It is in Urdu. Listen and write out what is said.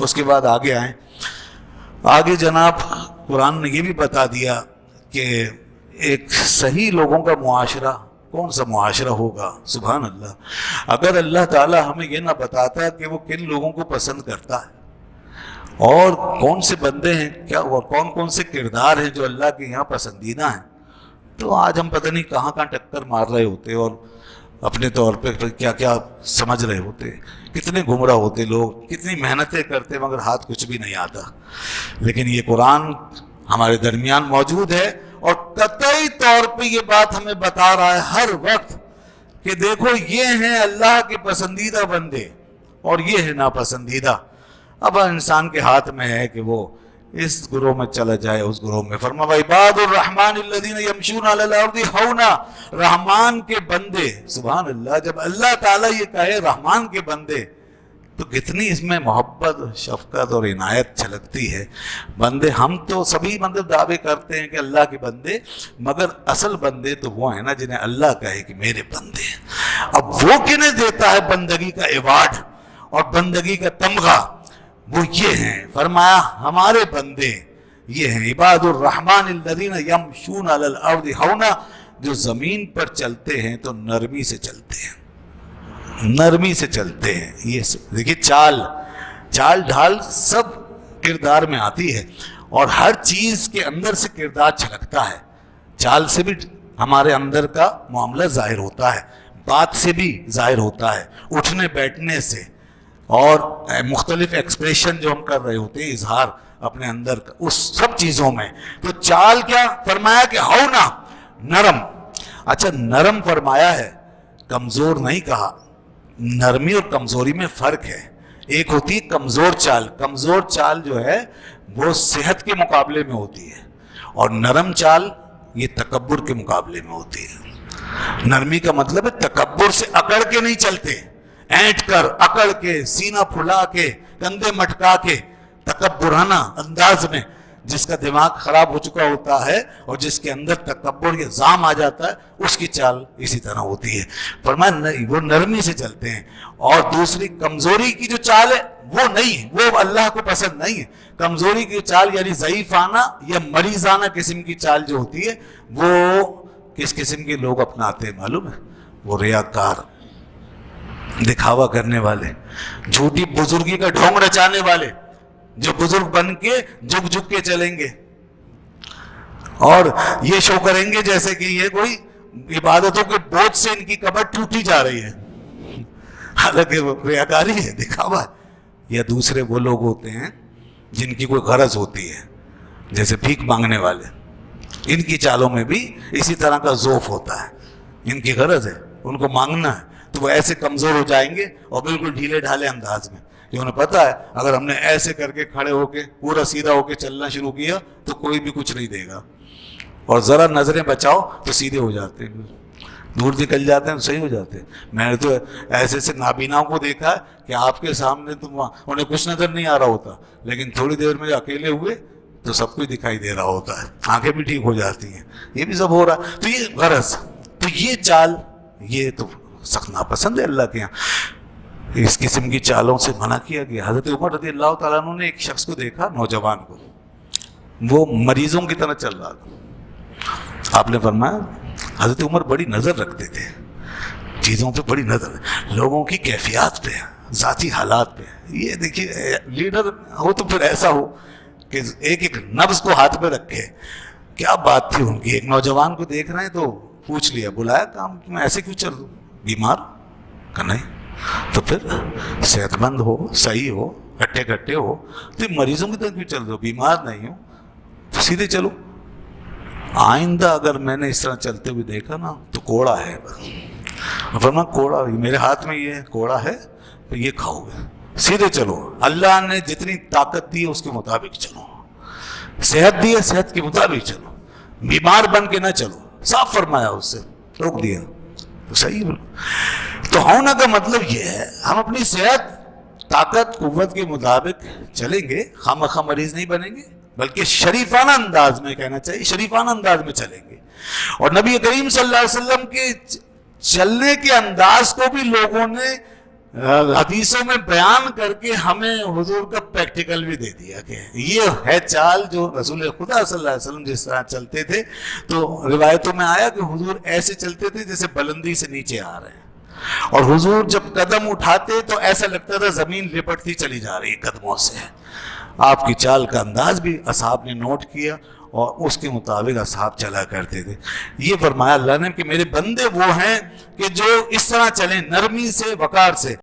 اس کے بعد آگے آئیں. آگے جناب قرآن نے یہ بھی بتا دیا کہ ایک صحیح لوگوں کا معاشرہ کون سا معاشرہ ہوگا. سبحان اللہ. اگر اللہ تعالیٰ ہمیں یہ نہ بتاتا کہ وہ کن لوگوں کو پسند کرتا ہے اور کون سے بندے ہیں کیا اور کون کون سے کردار ہیں جو اللہ کے یہاں پسندیدہ ہیں، تو آج ہم پتہ نہیں کہاں کہاں ٹکر مار رہے ہوتے اور اپنے طور پہ کیا کیا سمجھ رہے ہوتے. کتنے گمراہ ہوتے لوگ، کتنی محنتیں کرتے مگر ہاتھ کچھ بھی نہیں آتا. لیکن یہ قرآن ہمارے درمیان موجود ہے اور قطعی طور پہ یہ بات ہمیں بتا رہا ہے ہر وقت کہ دیکھو یہ ہیں اللہ کے پسندیدہ بندے اور یہ ہے ناپسندیدہ. اب انسان کے ہاتھ میں ہے کہ وہ اس گروہ میں چلا جائے اس گروہ میں. فرمایا عباد الرحمن الذین یمشون علی الارض ہونا، رحمان کے بندے. سبحان اللہ. جب اللہ تعالیٰ یہ کہے رحمان کے بندے تو کتنی اس میں محبت شفقت اور عنایت چھلکتی ہے. بندے ہم تو سبھی مطلب دعوے کرتے ہیں کہ اللہ کے بندے، مگر اصل بندے تو وہ ہیں نا جنہیں اللہ کہے کہ میرے بندے ہیں. اب وہ کنہیں دیتا ہے بندگی کا ایوارڈ اور بندگی کا تمغہ؟ وہ یہ ہیں. فرمایا ہمارے بندے یہ ہیں عباد الرحمن الذین یمشون علی الارض ہونا، جو زمین پر چلتے ہیں تو نرمی سے چلتے ہیں، نرمی سے چلتے ہیں. یہ دیکھیے چال ڈھال سب کردار میں آتی ہے اور ہر چیز کے اندر سے کردار چھلکتا ہے. چال سے بھی ہمارے اندر کا معاملہ ظاہر ہوتا ہے، بات سے بھی ظاہر ہوتا ہے، اٹھنے بیٹھنے سے اور مختلف ایکسپریشن جو ہم کر رہے ہوتے ہیں اظہار اپنے اندر کا، اس سب چیزوں میں. تو چال کیا فرمایا کہ ہونا نرم. اچھا نرم فرمایا ہے، کمزور نہیں کہا. نرمی اور کمزوری میں فرق ہے. ایک ہوتی ہے کمزور چال، کمزور چال جو ہے وہ صحت کے مقابلے میں ہوتی ہے، اور نرم چال یہ تکبر کے مقابلے میں ہوتی ہے. نرمی کا مطلب ہے تکبر سے اکڑ کے نہیں چلتے، اینٹ کر اکڑ کے سینہ پھلا کے کندھے مٹکا کے تکبرانہ انداز میں. جس کا دماغ خراب ہو چکا ہوتا ہے اور جس کے اندر تکبر یا زام آ جاتا ہے اس کی چال اسی طرح ہوتی ہے. فرمایا وہ نرمی سے چلتے ہیں. اور دوسری کمزوری کی جو چال ہے وہ نہیں، وہ اللہ کو پسند نہیں ہے. کمزوری کی چال یعنی ضعیفانہ یا مریضانہ قسم کی چال جو ہوتی ہے وہ کس قسم کے لوگ اپناتے ہیں معلوم ہے؟ وہ ریاکار، دکھاوا کرنے والے، جھوٹی بزرگی کا ڈھونگ رچانے والے، جو بزرگ بن کے جھک جھک کے چلیں گے اور یہ شو کریں گے جیسے کہ یہ کوئی عبادتوں کے بوجھ سے ان کی کمر ٹوٹی جا رہی ہے، حالانکہ وہ ریاکاری ہے، دکھاوا ہے. یا دوسرے وہ لوگ ہوتے ہیں جن کی کوئی غرض ہوتی ہے جیسے بھیک مانگنے والے، ان کی چالوں میں بھی اسی طرح کا ذوف ہوتا ہے. ان کی غرض ہے، ان کو مانگنا ہے، تو وہ ایسے کمزور ہو جائیں گے اور بالکل ڈھیلے ڈھالے انداز میں کہ انہیں پتا ہے اگر ہم نے ایسے کر کے کھڑے ہو کے پورا سیدھا ہو کے چلنا شروع کیا تو کوئی بھی کچھ نہیں دے گا، اور ذرا نظریں بچاؤ تو سیدھے ہو جاتے ہیں، دور نکل جاتے ہیں، صحیح ہو جاتے ہیں. میں نے تو ایسے نابیناؤں کو دیکھا ہے کہ آپ کے سامنے تو انہیں کچھ نظر نہیں آ رہا ہوتا، لیکن تھوڑی دیر میں اکیلے ہوئے تو سب کچھ دکھائی دے رہا ہوتا ہے، آنکھیں بھی ٹھیک ہو جاتی ہیں. یہ بھی سب ہو رہا ہے. تو یہ غرض، تو یہ چال یہ تو سخت ناپسند ہے اللہ کے یہاں. اس قسم کی چالوں سے منع کیا گیا. حضرت عمر رضی اللہ تعالیٰ عنہ نے ایک شخص کو دیکھا، نوجوان کو، وہ مریضوں کی طرح چل رہا تھا. آپ نے فرمایا حضرت عمر بڑی نظر رکھتے تھے چیزوں پہ، بڑی نظر، لوگوں کی کیفیات پہ، ذاتی حالات پہ. یہ دیکھیے لیڈر ہو تو پھر ایسا ہو کہ ایک ایک نبض کو ہاتھ پہ رکھے. کیا بات تھی ان کی. ایک نوجوان کو دیکھ رہے ہیں تو پوچھ لیا، بلایا کام میں ایسے کیوں چل رہا ہوں؟ بیمار کہ نہیں؟ تو پھر صحت مند ہو، صحیح ہو، کٹے کٹے ہو تو مریضوں کی طرح کیوں چل رہے ہو؟ بیمار نہیں ہو تو سیدھے چلو. آئندہ اگر میں نے اس طرح چلتے ہوئے دیکھا نا تو کوڑا ہے. فرمایا کوڑا میرے ہاتھ میں یہ ہے، کوڑا ہے تو یہ کھاؤ گے. سیدھے چلو، اللہ نے جتنی طاقت دی ہے اس کے مطابق چلو، صحت دی ہے صحت کے مطابق چلو، بیمار بن کے نہ چلو. صاف فرمایا، اس سے روک دیا. تو صحیح بولو. تو ہونا کا مطلب یہ ہے ہم اپنی صحت طاقت قوت کے مطابق چلیں گے، خامخواہ مریض نہیں بنیں گے، بلکہ شریفانہ انداز میں کہنا چاہیے، شریفانہ انداز میں چلیں گے. اور نبی کریم صلی اللہ علیہ وسلم کے چلنے کے انداز کو بھی لوگوں نے حدیثوں میں بیان کر کے ہمیں حضور کا پریکٹیکل بھی دے دیا کہ یہ ہے چال جو رسول خدا صلی اللہ علیہ وسلم جس طرح چلتے تھے. تو روایتوں میں آیا کہ حضور ایسے چلتے تھے جیسے بلندی سے نیچے آ رہے ہیں, اور حضور جب قدم اٹھاتے تو ایسا لگتا تھا زمین لپٹتی چلی جا رہی ہے قدموں سے. آپ کی چال کا انداز بھی اصحاب نے نوٹ کیا اور اس کے مطابق اصحاب چلا کرتے تھے. یہ فرمایا اللہ نے کہ میرے بندے وہ ہیں کہ جو اس طرح چلیں, نرمی سے, وقار سے.